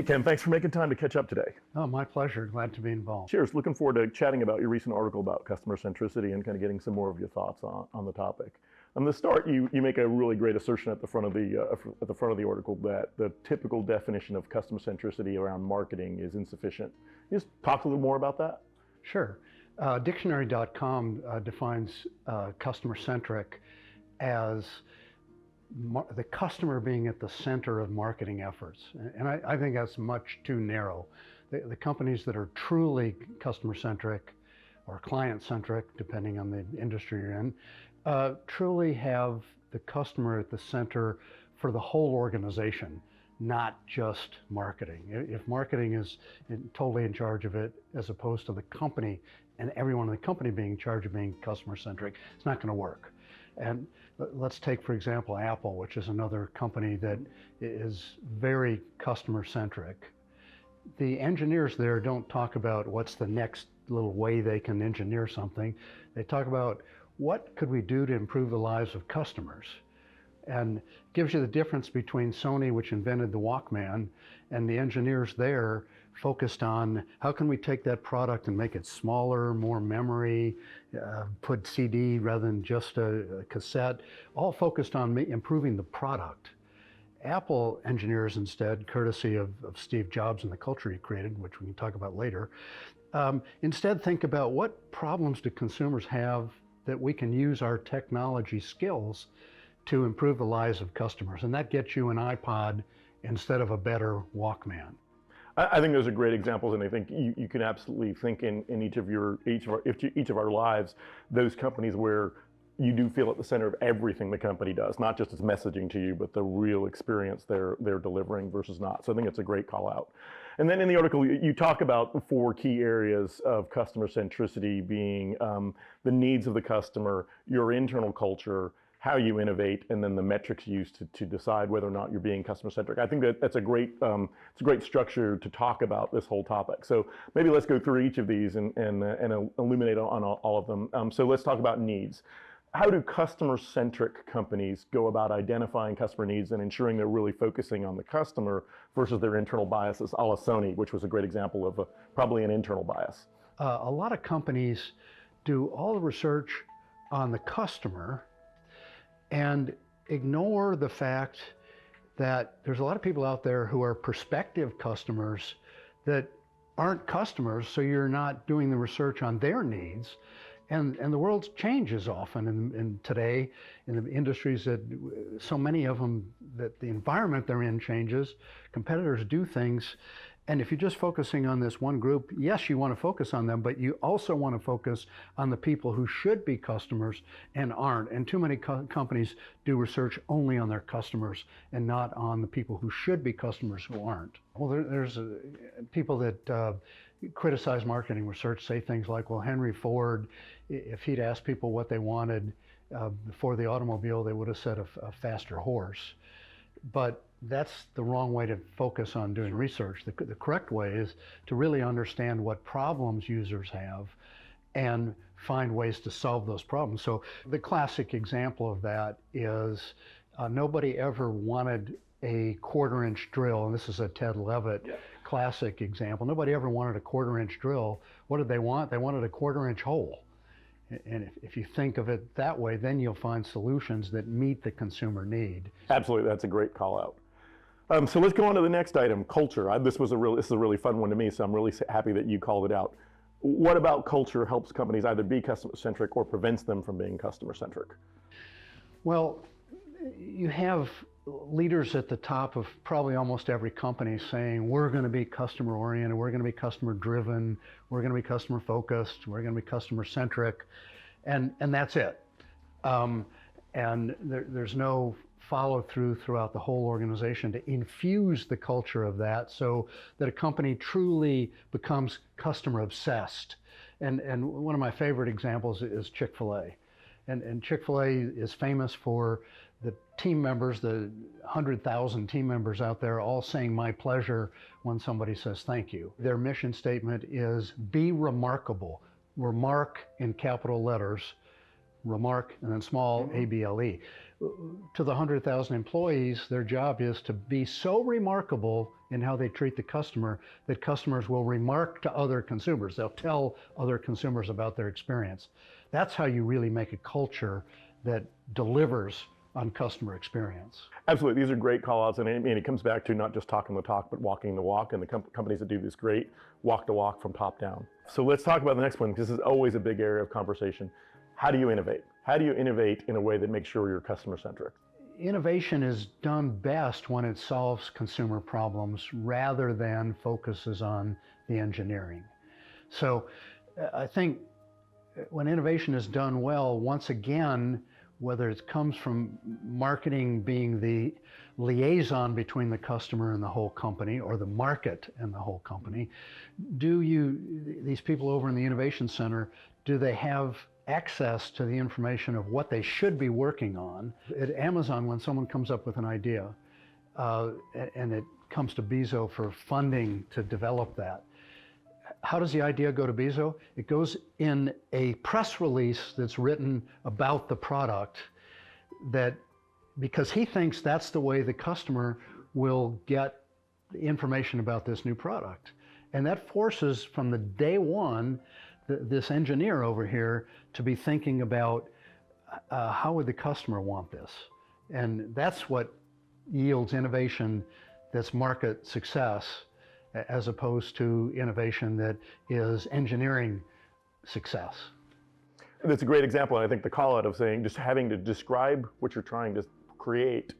Ken, thanks for making time to catch up today. Oh, my pleasure. Glad to be involved. Cheers. Looking forward to chatting about your recent article about customer centricity and kind of getting some more of your thoughts on the topic. On the start, you make a really great assertion at the front of the article that the typical definition of customer centricity around marketing is insufficient. Can you just talk a little more about that? Sure. Dictionary.com defines customer-centric as the customer being at the center of marketing efforts. And I think that's much too narrow. The companies that are truly customer-centric or client-centric, depending on the industry you're in, truly have the customer at the center for the whole organization, not just marketing. If marketing is totally in charge of it, as opposed to the company and everyone in the company being in charge of being customer-centric, it's not going to work. And let's take, for example, Apple, which is another company that is very customer-centric. The engineers there don't talk about what's the next little way they can engineer something. They talk about what could we do to improve the lives of customers? And gives you the difference between Sony, which invented the Walkman, and the engineers there focused on how can we take that product and make it smaller, more memory, put CD rather than just a cassette, all focused on improving the product. Apple engineers instead, courtesy of Steve Jobs and the culture he created, which we can talk about later, instead think about what problems do consumers have that we can use our technology skills to improve the lives of customers. And that gets you an iPod instead of a better Walkman. I think those are great examples, and I think you can absolutely think in each of our lives, those companies where you do feel at the center of everything the company does, not just its messaging to you, but the real experience they're delivering versus not. So I think it's a great call out. And then in the article, you talk about the 4 key areas of customer centricity being the needs of the customer, your internal culture, how you innovate, and then the metrics used to decide whether or not you're being customer-centric. I think that's a great structure to talk about this whole topic. So maybe let's go through each of these and illuminate on all of them. So let's talk about needs. How do customer-centric companies go about identifying customer needs and ensuring they're really focusing on the customer versus their internal biases, a la Sony, which was a great example of probably an internal bias? A lot of companies do all the research on the customer and ignore the fact that there's a lot of people out there who are prospective customers that aren't customers, so you're not doing the research on their needs. And the world changes often in today in the industries that so many of them, that the environment they're in changes, competitors do things. And if you're just focusing on this one group, yes, you want to focus on them, but you also want to focus on the people who should be customers and aren't. And too many companies do research only on their customers and not on the people who should be customers who aren't. Well, there's people that criticize marketing research, say things like, well, Henry Ford, if he'd asked people what they wanted before the automobile, they would have said a faster horse. But that's the wrong way to focus on doing research. The correct way is to really understand what problems users have and find ways to solve those problems. So the classic example of that is nobody ever wanted a 1/4-inch drill, and this is a Ted Levitt classic example. Nobody ever wanted a 1/4-inch drill. What did they want? They wanted a 1/4-inch hole. And if you think of it that way, then you'll find solutions that meet the consumer need. Absolutely, that's a great call out. So let's go on to the next item, culture. This is a really fun one to me, so I'm really happy that you called it out. What about culture helps companies either be customer-centric or prevents them from being customer-centric? Well, you have leaders at the top of probably almost every company saying, we're going to be customer-oriented, we're going to be customer-driven, we're going to be customer-focused, we're going to be customer-centric, and that's it. And there's no follow-through throughout the whole organization to infuse the culture of that so that a company truly becomes customer-obsessed. And one of my favorite examples is Chick-fil-A. And Chick-fil-A is famous for the team members, the 100,000 team members out there all saying my pleasure when somebody says thank you. Their mission statement is be remarkable. Remark in capital letters, remark, and then small ABLE. to the 100,000 employees, their job is to be so remarkable in how they treat the customer that customers will remark to other consumers. They'll tell other consumers about their experience. That's how you really make a culture that delivers on customer experience. Absolutely, these are great call-outs, and it comes back to not just talking the talk, but walking the walk, and the companies that do this great walk the walk from top down. So let's talk about the next one, because this is always a big area of conversation. How do you innovate? How do you innovate in a way that makes sure you're customer-centric? Innovation is done best when it solves consumer problems rather than focuses on the engineering. So I think when innovation is done well, once again, whether it comes from marketing being the liaison between the customer and the whole company, or the market and the whole company, these people over in the Innovation Center, do they have access to the information of what they should be working on? At Amazon, when someone comes up with an idea and it comes to Bezos for funding to develop that, how does the idea go to Bezos? It goes in a press release that's written about the product, because he thinks that's the way the customer will get the information about this new product. And that forces, from the day one, this engineer over here to be thinking about how would the customer want this? And that's what yields innovation that's market success, as opposed to innovation that is engineering success. That's a great example, and I think the call out of saying, just having to describe what you're trying to create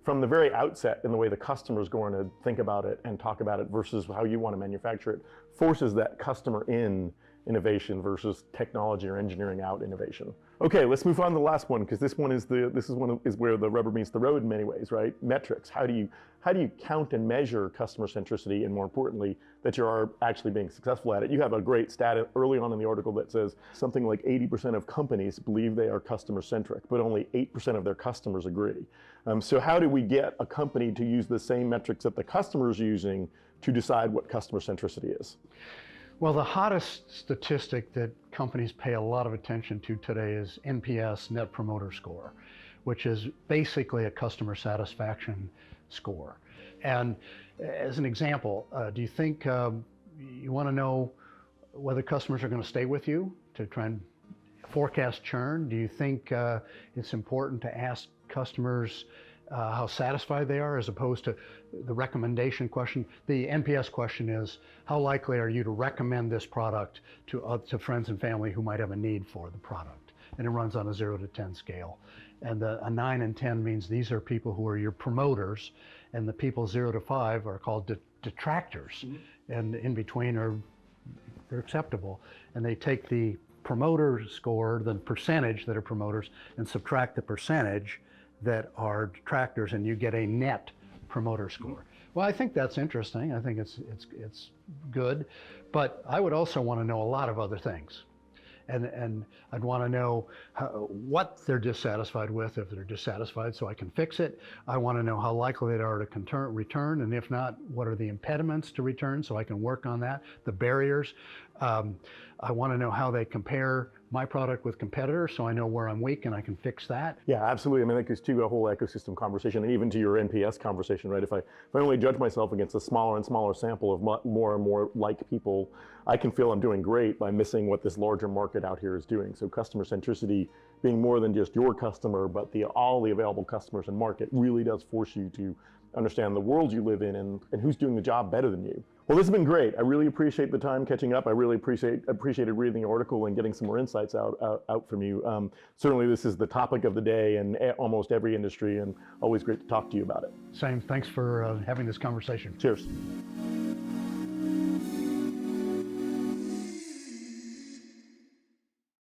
from the very outset in the way the customer is going to think about it and talk about it versus how you want to manufacture it, forces that customer in innovation versus technology or engineering out innovation. Okay, let's move on to the last one, because this one is where the rubber meets the road in many ways, right? Metrics. How do you count and measure customer centricity, and more importantly, that you are actually being successful at it? You have a great stat early on in the article that says something like 80% of companies believe they are customer centric, but only 8% of their customers agree. So how do we get a company to use the same metrics that the customer is using to decide what customer centricity is? Well, the hottest statistic that companies pay a lot of attention to today is NPS, Net Promoter Score, which is basically a customer satisfaction score. And as an example, do you think you want to know whether customers are going to stay with you to try and forecast churn? Do you think it's important to ask customers how satisfied they are, as opposed to the recommendation question? The NPS question is, how likely are you to recommend this product to friends and family who might have a need for the product? And it runs on a 0 to 10 scale. And a 9 and 10 means these are people who are your promoters, and the people 0 to 5 are called detractors. Mm-hmm. And in between they're acceptable. And they take the promoter score, the percentage that are promoters, and subtract the percentage that are detractors, and you get a net promoter score. Well, I think that's interesting. I think it's good, but I would also want to know a lot of other things. And I'd want to know what they're dissatisfied with, if they're dissatisfied, so I can fix it. I want to know how likely they are to return, and if not, what are the impediments to return, so I can work on that, the barriers. I want to know how they compare my product with competitors, so I know where I'm weak and I can fix that. Yeah, absolutely. I mean, that goes to a whole ecosystem conversation, and even to your NPS conversation, right? If I only judge myself against a smaller and smaller sample of more and more like people, I can feel I'm doing great by missing what this larger market out here is doing. So customer centricity being more than just your customer, but all the available customers in market, really does force you to understand the world you live in and who's doing the job better than you. Well, this has been great. I really appreciate the time catching up. I really appreciated reading the article and getting some more insights out from you. Certainly this is the topic of the day in almost every industry, and always great to talk to you about it. Same. Thanks for having this conversation. Cheers.